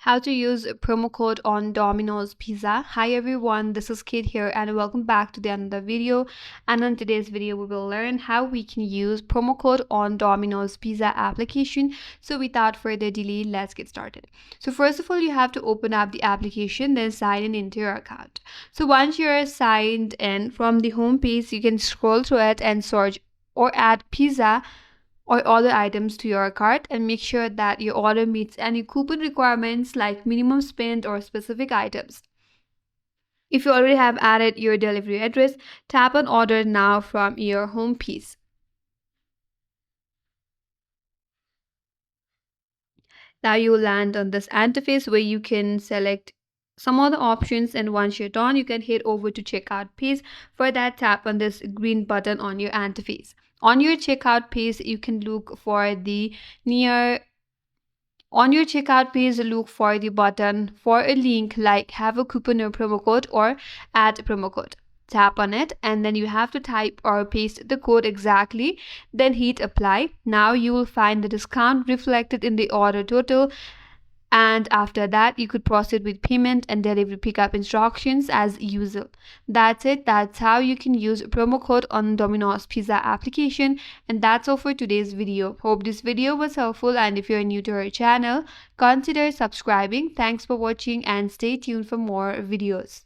How to use a promo code on Domino's Pizza. Hi everyone, this is Kate here and welcome back to the another video. And in today's video we will learn how we can use promo code on Domino's Pizza application. So without further delay, let's get started. So first of all, you have to open up the application, then sign in into your account. So once you're signed in, from the home page you can scroll through it and search or add pizza or other items to your cart, and make sure that your order meets any coupon requirements like minimum spend or specific items. If you already have added your delivery address, tap on order now from your home page. Now you will land on this interface where you can select some other options, and once you're done you can head over to checkout page. For that, tap on this green button on your interface. On your checkout page you can look for the button for a link like have a coupon or promo code or add promo code. Tap on it and then you have to type or paste the code exactly, then hit apply. Now you will find the discount reflected in the order total, and after that you could proceed with payment and delivery pickup instructions as usual. That's it. That's how you can use promo code on Domino's Pizza application. And that's all for today's video. Hope this video was helpful, and if you're new to our channel, consider subscribing. Thanks for watching and stay tuned for more videos.